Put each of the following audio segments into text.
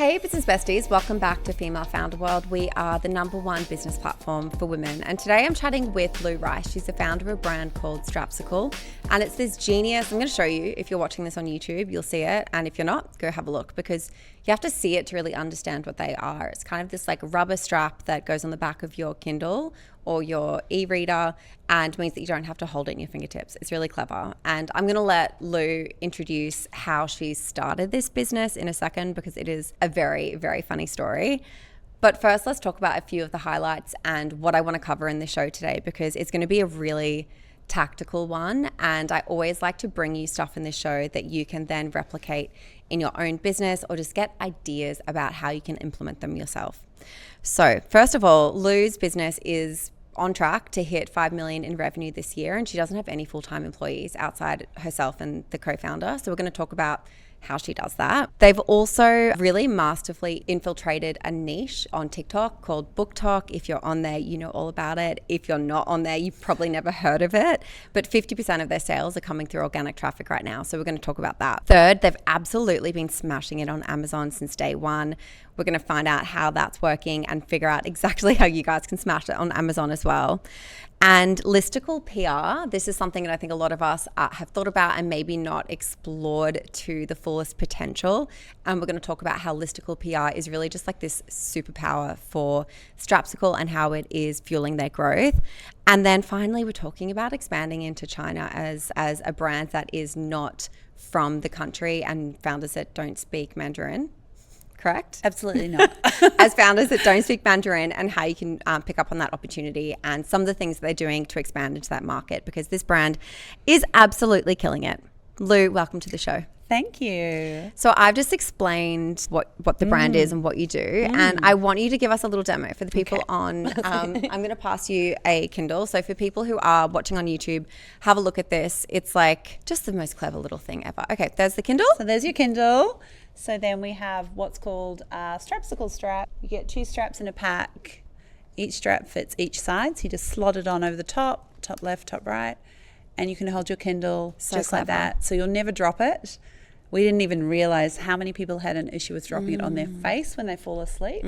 Hey business besties, welcome back to Female Founder World. We are the #1 business platform for women, and today I'm chatting with Lou Rice. She's the founder of a brand called Strapsicle, and it's this genius. I'm going to show you. If you're watching this on YouTube, you'll see it, and if you're not, go have a look, because you have to see it to really understand what they are. It's kind of this like rubber strap that goes on the back of your Kindle or your e-reader and means that you don't have to hold it in your fingertips. It's really clever. And I'm going to let Lou introduce how she started this business in a second, because it is a very, very funny story. But first, let's talk about a few of the highlights and what I want to cover in the show today, because it's going to be a really tactical one. And I always like to bring you stuff in this show that you can then replicate in your own business or just get ideas about how you can implement them yourself. So first of all, Lou's business is on track to hit 5 million in revenue this year, and she doesn't have any full-time employees outside herself and the co-founder. So we're going to talk about how she does that. They've also really masterfully infiltrated a niche on TikTok called BookTok. If you're on there, you know all about it. If you're not on there, you've probably never heard of it. But 50% of their sales are coming through organic traffic right now. So we're going to talk about that. Third, they've absolutely been smashing it on Amazon since day one. We're going to find out how that's working and figure out exactly how you guys can smash it on Amazon as well. And Listicle PR, this is something that I think a lot of us have thought about and maybe not explored to the fullest potential. And we're going to talk about how Listicle PR is really just like this superpower for Strapsicle and how it is fueling their growth. And then finally, we're talking about expanding into China as a brand that is not from the country and founders that don't speak Mandarin. Correct? Absolutely not. As founders that don't speak Mandarin, and how you can pick up on that opportunity and some of the things they're doing to expand into that market, because this brand is absolutely killing it. Lou, welcome to the show. Thank you. So I've just explained what the brand is and what you do, and I want you to give us a little demo for the people on. I'm going to pass you a Kindle. So for people who are watching on YouTube, have a look at this. It's like just the most clever little thing ever. Okay, there's the Kindle. So there's your Kindle. So then we have what's called a Strapsicle strap. You get 2 straps in a pack. Each strap fits each side. So you just slot it on over the top left, top right, and you can hold your Kindle just clever. Like that. So you'll never drop it. We didn't even realize how many people had an issue with dropping it on their face when they fall asleep.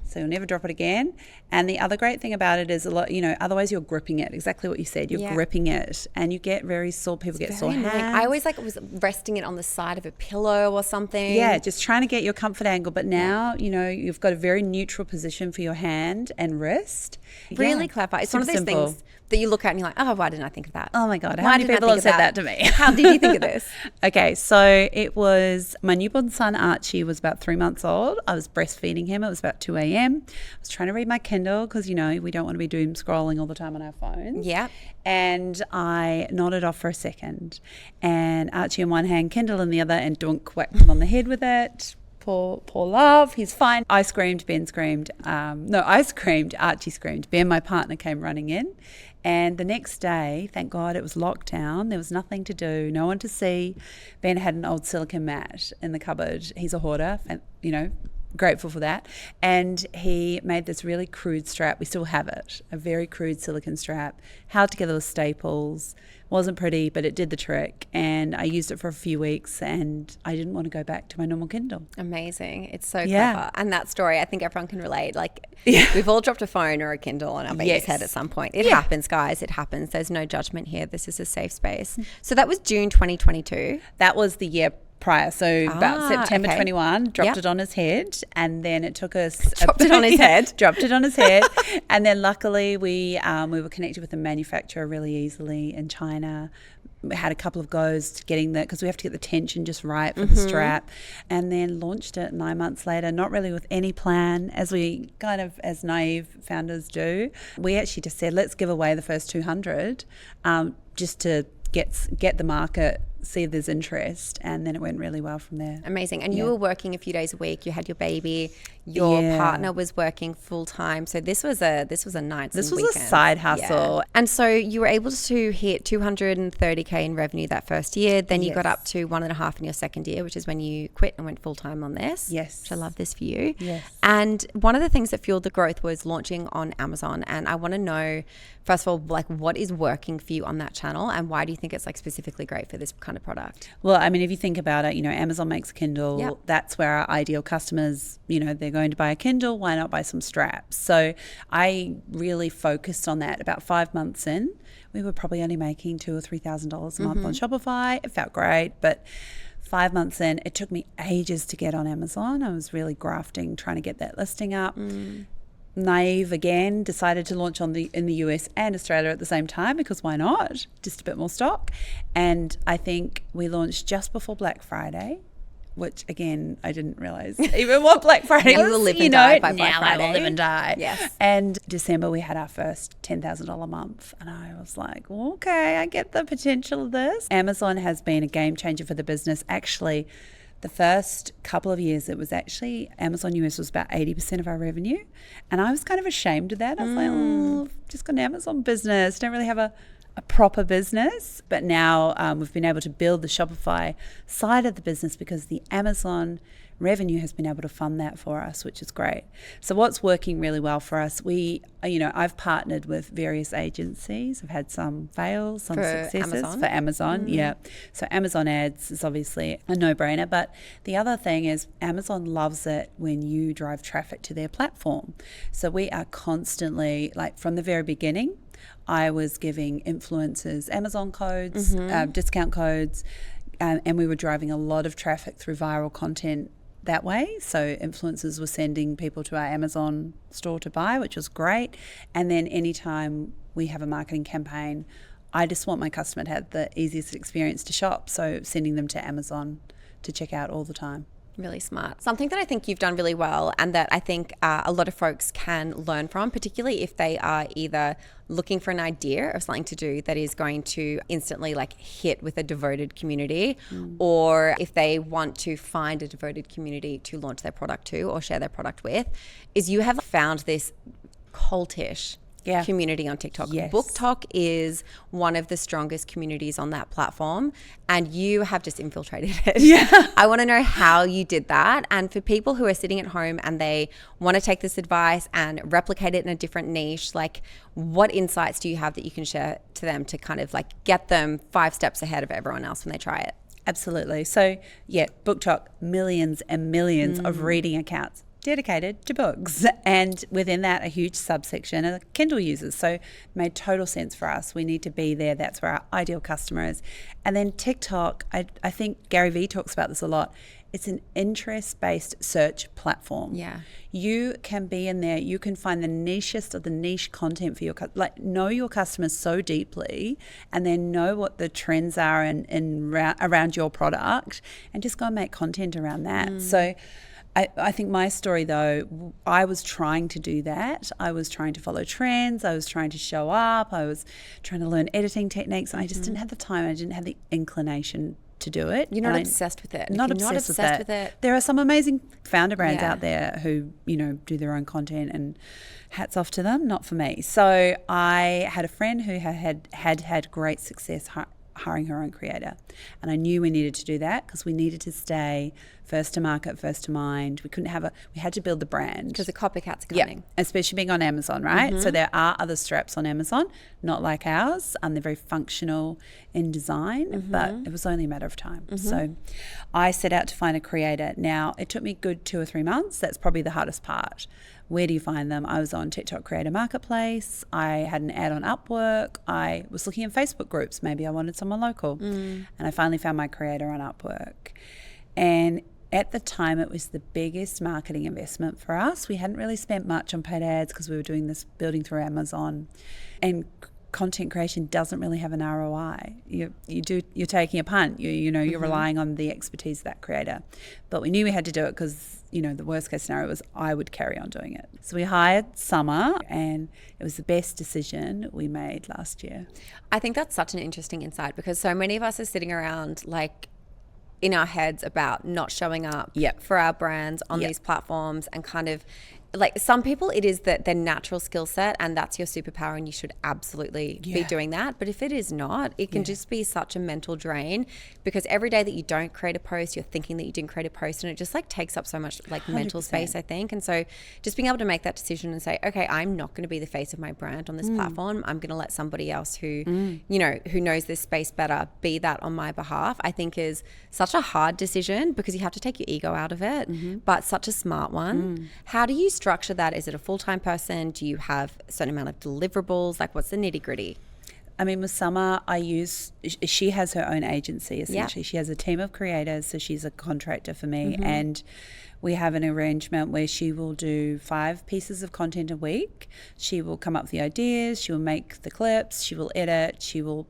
So you'll never drop it again. And the other great thing about it is otherwise you're gripping it. Exactly what you said. You're gripping it and you get very sore. People get sore hands. I always was resting it on the side of a pillow or something. Yeah, just trying to get your comfort angle. But now, you've got a very neutral position for your hand and wrist. Really clever. It's one of those things that you look at and you're like, oh, why didn't I think of that? Oh my God, how many people have said that to me? How did you think of this? Okay, so it was my newborn son Archie was about 3 months old. I was breastfeeding him. It was about 2 a.m. I was trying to read my Kindle because, we don't want to be doom scrolling all the time on our phones. Yeah. And I nodded off for a second, and Archie in one hand, Kindle in the other, and dunk whacked him on the head with it. Poor love, he's fine. I screamed, Ben screamed. I screamed, Archie screamed. Ben, my partner, came running in. And the next day, thank God, it was lockdown. There was nothing to do, no one to see. Ben had an old silicone mat in the cupboard. He's a hoarder, and grateful for that. And he made this really crude strap. We still have it, a very crude silicone strap, held together with staples. Wasn't pretty, but it did the trick. And I used it for a few weeks, and I didn't want to go back to my normal Kindle. Amazing. It's so clever. And that story, I think everyone can relate. We've all dropped a phone or a Kindle on our baby's head at some point. It happens, guys. It happens. There's no judgment here. This is a safe space. So that was June 2022. That was the year prior. So about September 21, dropped it on his head, and then it took us... Dropped it on his head. And then luckily we were connected with the manufacturer really easily in China. We had a couple of goes to getting because we have to get the tension just right for the strap, and then launched it 9 months later, not really with any plan, as we kind of, as naive founders do. We actually just said, let's give away the first 200 just to get the market, see if there's interest, and then it went really well from there. Amazing. And you were working a few days a week. You had your baby. Your Yeah. partner was working full time, so this was a nights This and was a weekends. side hustle. Yeah. And so you were able to hit 230K in revenue that first year. Then you got up to 1.5 in your second year, which is when you quit and went full time on this. Yes. Which I love this for you. Yes. And one of the things that fueled the growth was launching on Amazon. And I want to know, first of all, like, what is working for you on that channel, and why do you think it's like specifically great for this kind of product? Well, I mean, if you think about it, Amazon makes a Kindle. Yep. That's where our ideal customers, they're going to buy a Kindle. Why not buy some straps? So I really focused on that. About 5 months in, we were probably only making $2,000 or $3,000 a month on Shopify. It felt great, but 5 months in, it took me ages to get on Amazon. I was really grafting, trying to get that listing up. Naive again, decided to launch in the US and Australia at the same time, because why not? Just a bit more stock. And I think we launched just before Black Friday, which again, I didn't realize even what Black Friday was. You will live and die by Black now Friday. I will live and die. Yes. And December we had our first $10,000 month, and I was like, well, okay, I get the potential of this. Amazon has been a game changer for the business. Actually, the first couple of years, it was actually Amazon US was about 80% of our revenue. And I was kind of ashamed of that. I was like, oh, just got an Amazon business. Don't really have a proper business. But now we've been able to build the Shopify side of the business, because the Amazon revenue has been able to fund that for us, which is great. So what's working really well for us, I've partnered with various agencies. I've had some fails, some successes for Amazon. Yeah. So Amazon ads is obviously a no-brainer. But the other thing is Amazon loves it when you drive traffic to their platform. So we are constantly, like from the very beginning, I was giving influencers Amazon codes, discount codes, and we were driving a lot of traffic through viral content that way. So influencers were sending people to our Amazon store to buy, which was great. And then anytime we have a marketing campaign, I just want my customer to have the easiest experience to shop. So sending them to Amazon to check out all the time. Really smart. Something that I think you've done really well, and that I think a lot of folks can learn from, particularly if they are either looking for an idea of something to do that is going to instantly like hit with a devoted community, or if they want to find a devoted community to launch their product to or share their product with, is you have found this cultish community on TikTok. Yes. BookTok is one of the strongest communities on that platform, and you have just infiltrated it. Yeah. I want to know how you did that. And for people who are sitting at home and they want to take this advice and replicate it in a different niche, like what insights do you have that you can share to them to kind of like get them 5 steps ahead of everyone else when they try it? Absolutely. So BookTok, millions and millions of reading accounts dedicated to books, and within that a huge subsection are Kindle users. So made total sense for us. We need to be there. That's where our ideal customer is. And then TikTok, I think Gary Vee talks about this a lot. It's an interest-based search platform. Yeah. You can be in there. You can find the nichest of the niche content for your know your customers so deeply, and then know what the trends are around your product, and just go and make content around that. So I think my story, though, I was trying to do that. I was trying to follow trends. I was trying to show up. I was trying to learn editing techniques. And I just didn't have the time. I didn't have the inclination to do it. You're not obsessed with it. Not obsessed with it. There are some amazing founder brands out there who, do their own content, and hats off to them. Not for me. So I had a friend who had great success hiring her own creator. And I knew we needed to do that because we needed to stay first to market, first to mind. We had to build the brand. Because the copycats are coming. Yeah, especially being on Amazon, right? So there are other straps on Amazon, not like ours. They're very functional in design, but it was only a matter of time. So I set out to find a creator. Now, it took me a good 2 or 3 months. That's probably the hardest part. Where do you find them? I was on TikTok Creator Marketplace. I had an ad on Upwork. I was looking in Facebook groups. Maybe I wanted someone local. And I finally found my creator on Upwork. And at the time, it was the biggest marketing investment for us. We hadn't really spent much on paid ads because we were doing this building through Amazon. And content creation doesn't really have an ROI. You're taking a punt. You're relying on the expertise of that creator. But we knew we had to do it because the worst case scenario was I would carry on doing it. So we hired Summer, and it was the best decision we made last year. I think that's such an interesting insight, because so many of us are sitting around like in our heads about not showing up for our brands on these platforms, and kind of like some people it is that their natural skill set and that's your superpower and you should absolutely be doing that. But if it is not, it can just be such a mental drain, because every day that you don't create a post, you're thinking that you didn't create a post, and it just like takes up so much like 100%. Mental space, I think. And so just being able to make that decision and say, okay, I'm not going to be the face of my brand on this platform. I'm going to let somebody else who, you know, who knows this space better be that on my behalf, I think is such a hard decision, because you have to take your ego out of it, but such a smart one. How do you structure that? Is it a full-time person? Do you have a certain amount of deliverables? Like, what's the nitty-gritty? I mean, with Summer, she has her own agency, essentially. She has a team of creators, so she's a contractor for me. And we have an arrangement where she will do 5 pieces of content a week. She will come up with the ideas, she will make the clips, she will edit, she will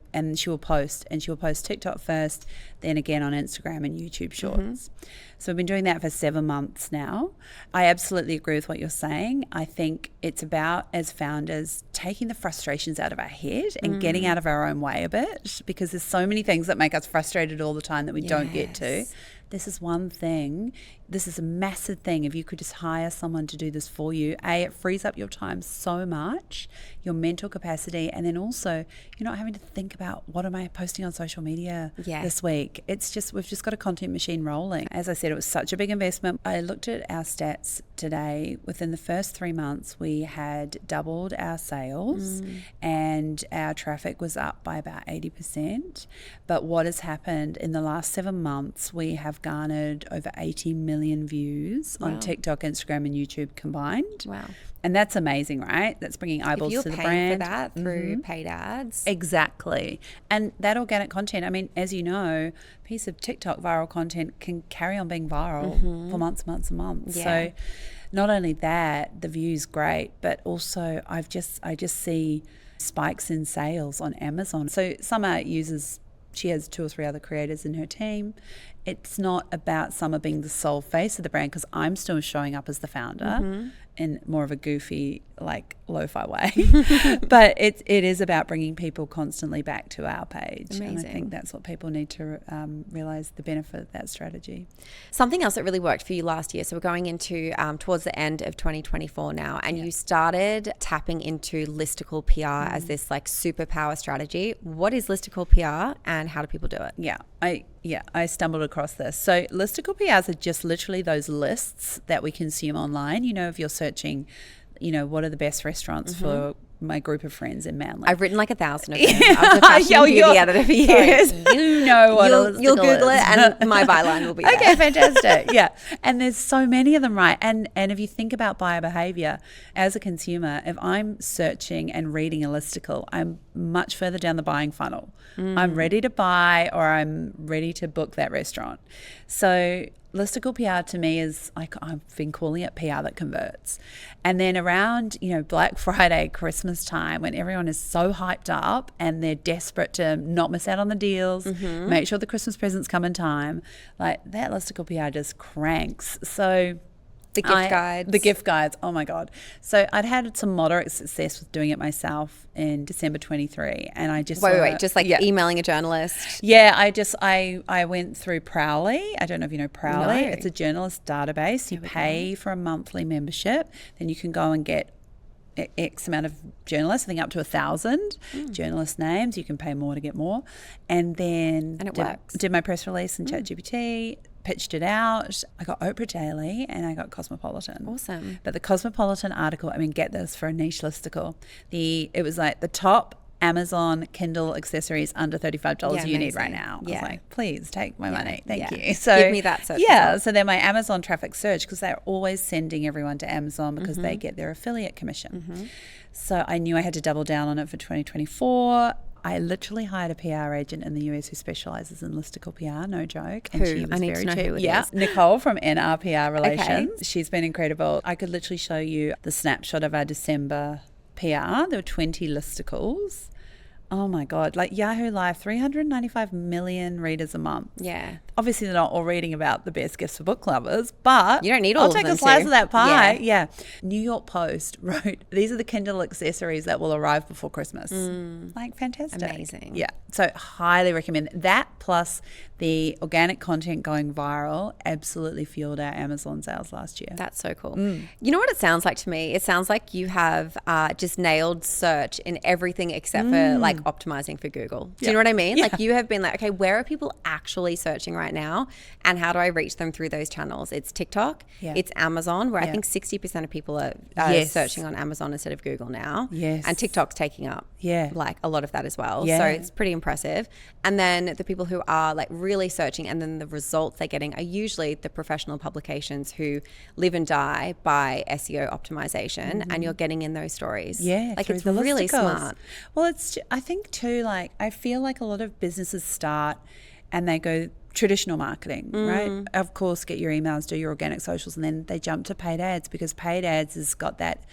post. And she will post TikTok first, then again on Instagram and YouTube Shorts. So we've been doing that for 7 months now. I absolutely agree with what you're saying. I think it's about, as founders, taking the frustrations out of our head and getting out of our own way a bit, because there's so many things that make us frustrated all the time that we don't get to. This is one thing. This is a massive thing. If you could just hire someone to do this for you, it frees up your time so much, your mental capacity, and then also you're not having to think about what am I posting on social media this week. It's just, we've just got a content machine rolling. As I said, it was such a big investment. I looked at our stats today. Within the first 3 months, we had doubled our sales and our traffic was up by about 80%. But what has happened in the last 7 months, we have garnered over 80 million views on TikTok, Instagram and YouTube combined. Wow. And that's amazing, right? That's bringing eyeballs to the brand. If you're paying for that through paid ads. Exactly. And that organic content, I mean, as you know, a piece of TikTok viral content can carry on being viral for months and months. Yeah. So not only that, the view's great, but also I just see spikes in sales on Amazon. So Summer she has 2 or 3 other creators in her team. It's not about Summer being the sole face of the brand, because I'm still showing up as the founder in more of a goofy, like lo-fi way. But it is about bringing people constantly back to our page. Amazing. And I think that's what people need to realise, the benefit of that strategy. Something else that really worked for you last year, so we're going into towards the end of 2024 now, and you started tapping into Listicle PR as this like superpower strategy. What is Listicle PR and how do people do it? I stumbled across this. So Listicle PRs are just literally those lists that we consume online. You know, if you're searching, you know, what are the best restaurants for my group of friends in Manly. I've written like 1,000 of them. I was a fashion and beauty editor for years. You know what you'll Google it and my byline will be there. Okay, fantastic. Yeah. And there's so many of them, right? And if you think about buyer behavior as a consumer, if I'm searching and reading a listicle, I'm much further down the buying funnel. I'm ready to buy or I'm ready to book that restaurant. So Listicle PR to me is like, I've been calling it PR that converts. And then around, you know, Black Friday, Christmas time, when everyone is so hyped up and they're desperate to not miss out on the deals, make sure the Christmas presents come in time, like that Listicle PR just cranks. So the gift guides, oh my God. So I'd had some moderate success with doing it myself in December 23, and I just emailing a journalist. Yeah, I went through Prowly. I don't know if you know Prowly. No. It's a journalist database. You pay for a monthly membership, then you can go and get X amount of journalists, I think up to 1,000 journalist names. You can pay more to get more. And then did my press release in ChatGPT, pitched it out. I got Oprah Daily and I got Cosmopolitan. Awesome. But the Cosmopolitan article, I mean, get this, for a niche listicle, it was like the top Amazon Kindle accessories under $35 you need right now. I was like, please take my money. Thank you. So give me that search. Yeah. So then my Amazon traffic surged because they're always sending everyone to Amazon because they get their affiliate commission. So I knew I had to double down on it for 2024. I literally hired a PR agent in the US who specializes in listicle PR, no joke. And she was very cheap. Who it is. Nicole from NRPR Relations. Okay. She's been incredible. I could literally show you the snapshot of our December PR. There were 20 listicles. Oh my God. Like Yahoo Live, 395 million readers a month. Yeah. obviously they're not all reading about the best gifts for book lovers, but you don't need all I'll of take them a slice to. of that pie. Yeah. New York Post wrote, these are the Kindle accessories that will arrive before Christmas. Like, fantastic. Amazing. Yeah. So highly recommend that. Plus the organic content going viral absolutely fueled our Amazon sales last year. That's so cool. You know what it sounds like to me? It sounds like you have just nailed search in everything except for like optimizing for Google. Do you know what I mean? Yeah. Like, you have been like, okay, where are people actually searching right now, and how do I reach them through those channels? It's TikTok, it's Amazon, where I think 60% of people are searching on Amazon instead of Google now. Yes. And TikTok's taking up like a lot of that as well. Yeah. So it's pretty impressive. And then the people who are like really searching, and then the results they're getting are usually the professional publications who live and die by SEO optimization, and you're getting in those stories. Yeah, like, through it's the really listicles. smart. Well, I think too, like, I feel like a lot of businesses start and they go traditional marketing, right? Of course, get your emails, do your organic socials, and then they jump to paid ads, because paid ads has got that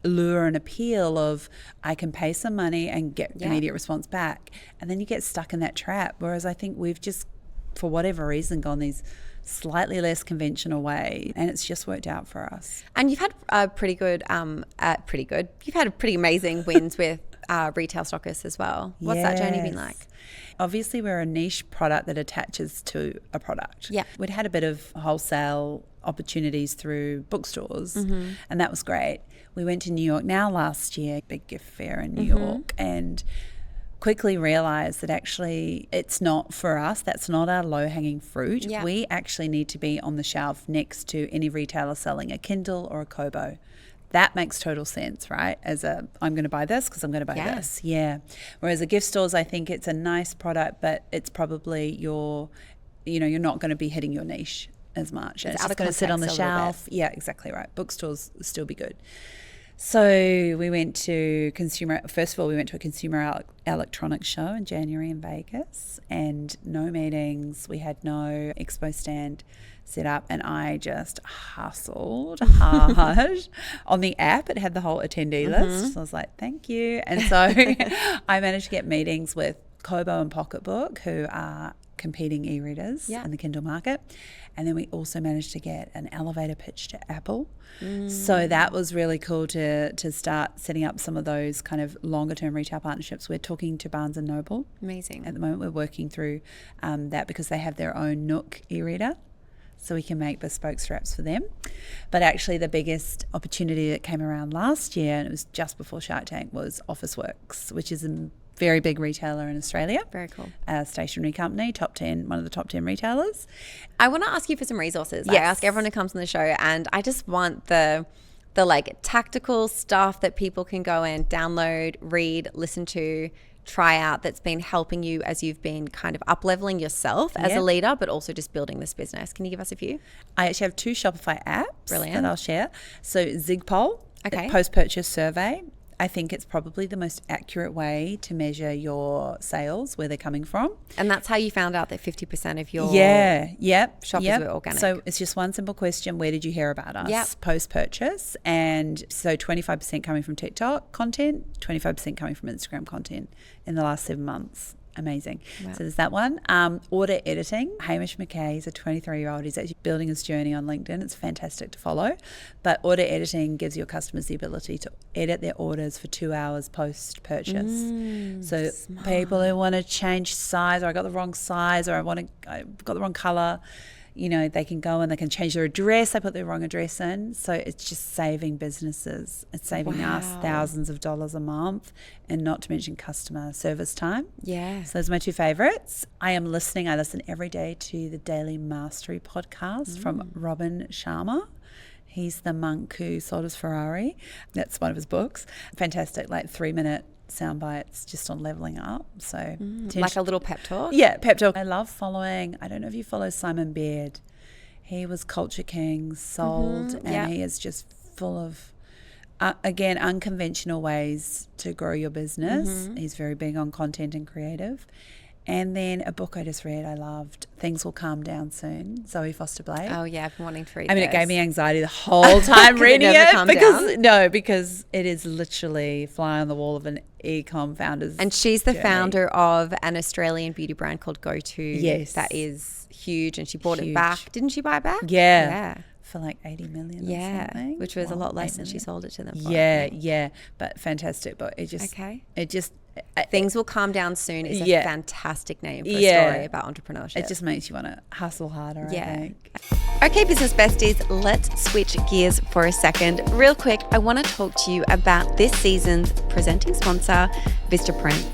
lure and appeal of, I can pay some money and get immediate response back. And then you get stuck in that trap. Whereas I think we've just, for whatever reason, gone these slightly less conventional way, and it's just worked out for us. And you've had pretty good. You've had pretty amazing wins with retail stockists as well. What's that journey been like? Obviously, we're a niche product that attaches to a product. Yeah. We'd had a bit of wholesale opportunities through bookstores, and that was great. We went to New York now last year, big gift fair in New York, and quickly realised that actually it's not for us. That's not our low-hanging fruit. Yeah. We actually need to be on the shelf next to any retailer selling a Kindle or a Kobo. That makes total sense, right? I'm going to buy this because I'm going to buy this. Yeah. Whereas a gift stores, I think it's a nice product, but it's probably you're not going to be hitting your niche as much. It's just going to sit on the shelf. Yeah, exactly right. Bookstores still be good. So we went to a consumer electronics show in January in Vegas, and no meetings. We had no expo stand set up, and I just hustled hard on the app. It had the whole attendee list. So I was like, thank you. And so I managed to get meetings with Kobo and Pocketbook, who are competing e-readers in the Kindle market. And then we also managed to get an elevator pitch to Apple. So that was really cool to start setting up some of those kind of longer term retail partnerships. We're talking to Barnes & Noble. Amazing. At the moment, we're working through that, because they have their own Nook e-reader. So we can make bespoke straps for them. But actually the biggest opportunity that came around last year, and it was just before Shark Tank, was Officeworks, which is a very big retailer in Australia. Very cool. A stationery company, one of the top 10 retailers. I want to ask you for some resources. Yes. I ask everyone who comes on the show, and I just want the like tactical stuff that people can go and download, read, listen to, try out, that's been helping you as you've been kind of up-leveling yourself as a leader, but also just building this business. Can you give us a few? I actually have 2 Shopify apps that I'll share. So Zigpoll, post-purchase survey. I think it's probably the most accurate way to measure your sales, where they're coming from. And that's how you found out that 50% of your shoppers were organic. So it's just one simple question: where did you hear about us post-purchase? And so 25% coming from TikTok content, 25% coming from Instagram content in the last 7 months. Amazing. Wow. So there's that one. Order editing. Hamish McKay, he's a 23-year-old. He's actually building his journey on LinkedIn. It's fantastic to follow. But order editing gives your customers the ability to edit their orders for 2 hours post-purchase. So smart. People who want to change size, or I got the wrong size, or I got the wrong color, they can go and they can change their address. They put their wrong address in. So it's just saving businesses. It's saving us thousands of dollars a month, and not to mention customer service time. Yeah. So those are my 2 favorites. I listen every day to the Daily Mastery podcast from Robin Sharma. He's the monk who sold his Ferrari. That's one of his books. Fantastic, 3-minute sound bites just on leveling up. So like a little pep talk. Yeah, pep talk. I love following, I don't know if you follow Simon Beard. He was Culture King, sold, and he is just full of again, unconventional ways to grow your business. He's very big on content and creative. And then a book I just read, I loved, Things Will Calm Down Soon, Zoe Foster-Blake. Oh, yeah, I've been wanting to read it gave me anxiety the whole time reading it. Because it is literally fly on the wall of an e-com founder's And she's the founder of an Australian beauty brand called Go To. Yes. That is huge, and she bought it Huge. back. Didn't she buy it back? Yeah. Yeah. For like 80 million or Yeah, something. which was a Wow, lot less 8 than she million. sold it to them for. Yeah. But fantastic. But it just, Okay. Things Will Calm Down Soon is a Yeah. fantastic name for a Yeah. story about entrepreneurship. it just makes you want to hustle harder, I think. Okay, business besties, let's switch gears for a second. Real quick, I want to talk to you about this season's presenting sponsor, Vistaprint.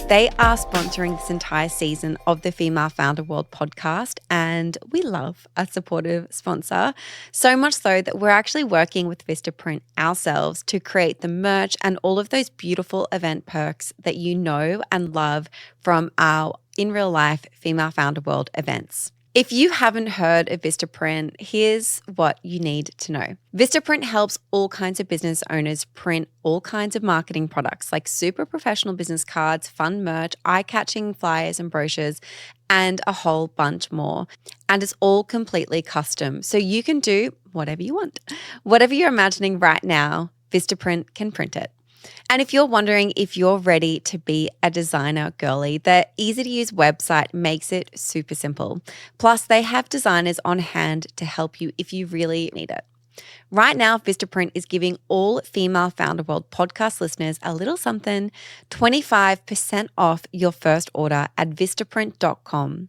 They are sponsoring this entire season of the Female Founder World podcast, and we love a supportive sponsor. So much so that we're actually working with Vistaprint ourselves to create the merch and all of those beautiful event perks that you know and love from our in real life Female Founder World events. If you haven't heard of Vistaprint, here's what you need to know. Vistaprint helps all kinds of business owners print all kinds of marketing products like super professional business cards, fun merch, eye-catching flyers and brochures, and a whole bunch more. And it's all completely custom, so you can do whatever you want. Whatever you're imagining right now, Vistaprint can print it. And if you're wondering if you're ready to be a designer girly, their easy-to-use website makes it super simple. Plus, they have designers on hand to help you if you really need it. Right now, Vistaprint is giving all Female Founder World podcast listeners a little something, 25% off your first order at vistaprint.com.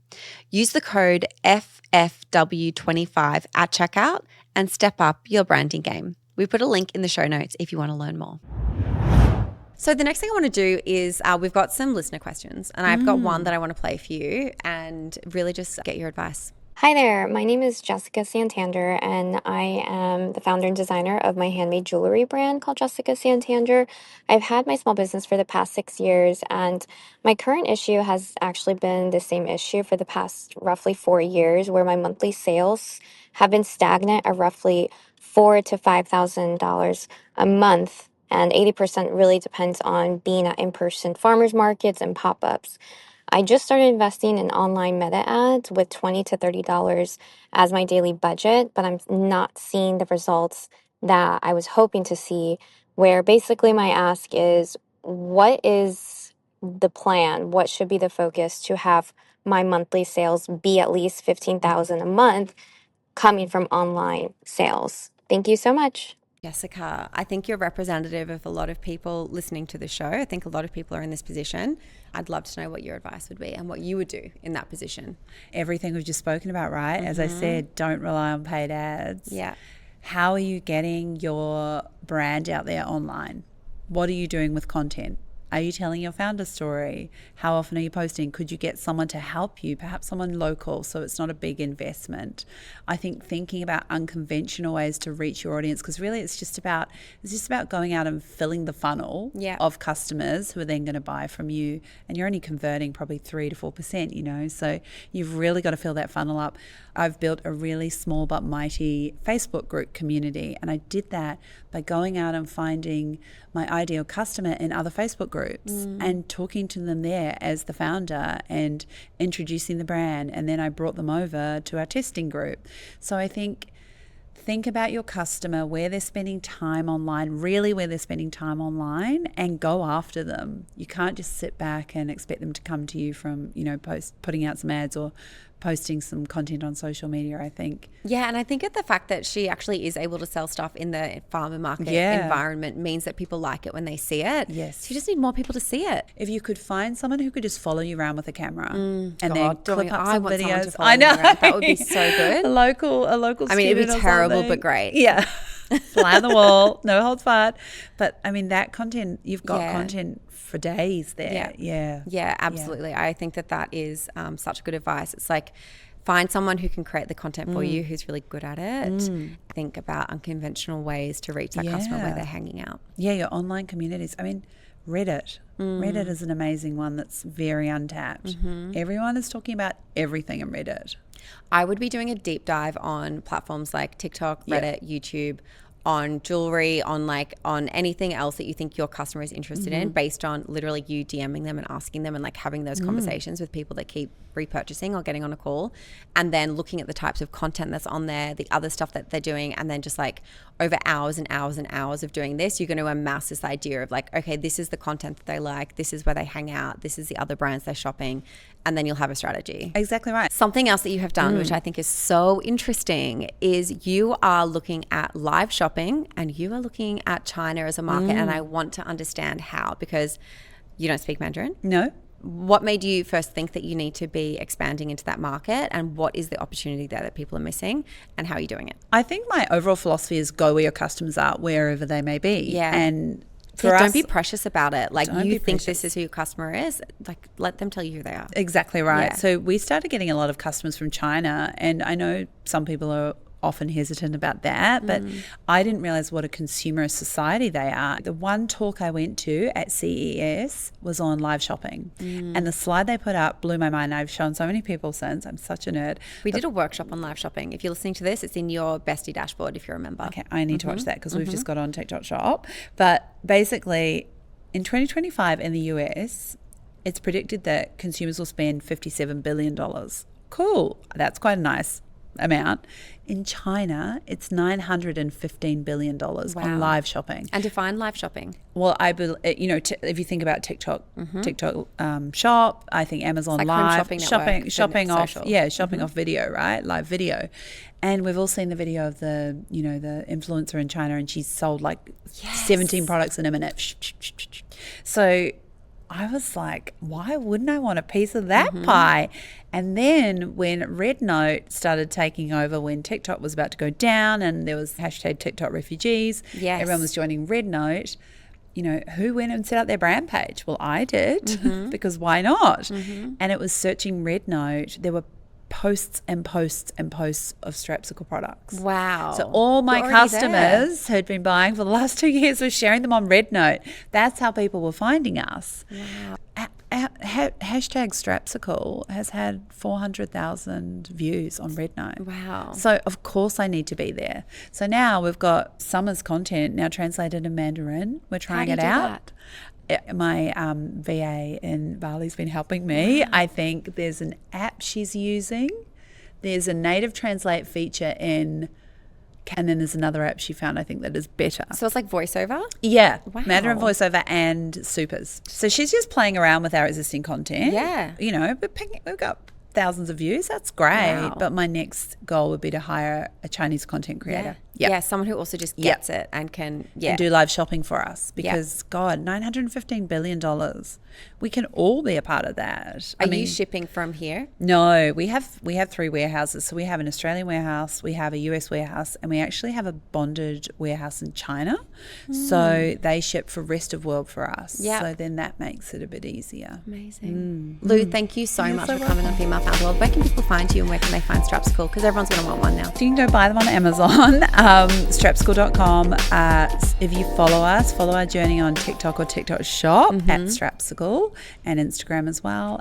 Use the code FFW25 at checkout and step up your branding game. We put a link in the show notes if you want to learn more. So the next thing I want to do is we've got some listener questions, and I've got one that I want to play for you and really just get your advice. Hi there, my name is Jessica Santander, and I am the founder and designer of my handmade jewelry brand called Jessica Santander. I've had my small business for the past 6 years, and my current issue has actually been the same issue for the past roughly 4 years, where my monthly sales have been stagnant at roughly $4,000 to $5,000 a month, and 80% really depends on being at in-person farmers markets and pop-ups. I just started investing in online meta ads with $20 to $30 as my daily budget, but I'm not seeing the results that I was hoping to see, where basically my ask is, what is the plan? What should be the focus to have my monthly sales be at least $15,000 a month coming from online sales? Thank you so much. Jessica, I think you're representative of a lot of people listening to the show. I think a lot of people are in this position. I'd love to know what your advice would be and what you would do in that position. Everything we've just spoken about, right? As I said, don't rely on paid ads. Yeah. How are you getting your brand out there online? What are you doing with content? Are you telling your founder story? How often are you posting? Could you get someone to help you, perhaps someone local, so it's not a big investment? I think thinking about unconventional ways to reach your audience, because really it's just about going out and filling the funnel of customers who are then going to buy from you, and you're only converting probably 3 to 4%, so you've really got to fill that funnel up. I've built a really small but mighty Facebook group community, and I did that by going out and finding my ideal customer in other Facebook groups and talking to them there as the founder and introducing the brand. And then I brought them over to our testing group. So I think about your customer, where they're spending time online, really where they're spending time online, and go after them. You can't just sit back and expect them to come to you from, putting out some ads or posting some content on social media, I think. Yeah, and I think the fact that she actually is able to sell stuff in the farmer market environment means that people like it when they see it. Yes. So you just need more people to see it. If you could find someone who could just follow you around with a camera and then clip up some videos. I know. That would be so good. A local I mean, it'd be terrible, but great. Yeah. Fly on the wall, no holds barred. But I mean, that content, you've got content for days there. Yeah, absolutely. Yeah. I think that is such good advice. It's like, find someone who can create the content for you, who's really good at it. Think about unconventional ways to reach that customer where they're hanging out. Yeah, your online communities. I mean, Reddit. Reddit is an amazing one that's very untapped. Everyone is talking about everything in Reddit. I would be doing a deep dive on platforms like TikTok, Reddit, YouTube, on jewelry, on anything else that you think your customer is interested in, based on literally you DMing them and asking them and like having those conversations with people that keep repurchasing or getting on a call, and then looking at the types of content that's on there, the other stuff that they're doing, and then just like over hours and hours and hours of doing this, you're going to amass this idea of like, okay, this is the content that they like, this is where they hang out, this is the other brands they're shopping, and then you'll have a strategy. Exactly right. Something else that you have done, which I think is so interesting, is you are looking at live shopping and you are looking at China as a market, and I want to understand how, because you don't speak Mandarin. No. What made you first think that you need to be expanding into that market, and what is the opportunity there that people are missing, and how are you doing it? I think my overall philosophy is go where your customers are, wherever they may be. Yeah. And for us, don't be precious about it. Like, you think precious. this is who your customer is, like let them tell you who they are. Exactly right. Yeah. So we started getting a lot of customers from China, and I know some people are often hesitant about that, but I didn't realize what a consumerist society they are. The one talk I went to at CES was on live shopping, and the slide they put up blew my mind. I've shown so many people since. I'm such a nerd. We did a workshop on live shopping. If you're listening to this, it's in your bestie dashboard if you remember. Okay, I need to watch that because we've just got on TikTok Shop. But basically, in 2025 in the US, it's predicted that consumers will spend $57 billion. Cool. That's quite a nice amount. In China, it's $915 billion on live shopping. And define live shopping. Well, if you think about TikTok, TikTok Shop, I think Amazon like Live, home shopping off, social. shopping off video, right? Live video. And we've all seen the video of the influencer in China, and she's sold like 17 products in a minute. So I was like, why wouldn't I want a piece of that pie? And then when Red Note started taking over, when TikTok was about to go down and there was hashtag TikTok refugees, everyone was joining Red Note, who went and set up their brand page? Well, I did, because why not? And it was searching Red Note. There were posts and posts and posts of Strapsicle products. Wow. So all my customers who'd been buying for the last 2 years were sharing them on Red Note. That's how people were finding us. Wow. Hashtag Strapsicle has had 400,000 views on Red Note. Wow. So of course I need to be there. So now we've got Summer's content now translated in Mandarin. We're trying it out. My VA in Bali's been helping me. I think there's an app she's using. There's a native translate feature in, and then there's another app she found, I think, that is better. So it's like voiceover? Yeah. Wow. Mandarin voiceover and supers. So she's just playing around with our existing content. Yeah. We've got thousands of views. That's great. Wow. But my next goal would be to hire a Chinese content creator. Yeah, someone who also just gets it and can and do live shopping for us, because God, $915 billion. We can all be a part of that. Are you shipping from here? No, we have 3 warehouses. So we have an Australian warehouse, we have a US warehouse, and we actually have a bonded warehouse in China. So they ship for rest of world for us. So then that makes it a bit easier. Amazing. Lou, thank you so much for coming on Female Found World. Where can people find you, and where can they find Strapsicle? Because everyone's going to want one now. So you can go buy them on Amazon, strapsicle.com. If you follow us, follow our journey on TikTok or TikTok Shop at Strapsicle, and Instagram as well.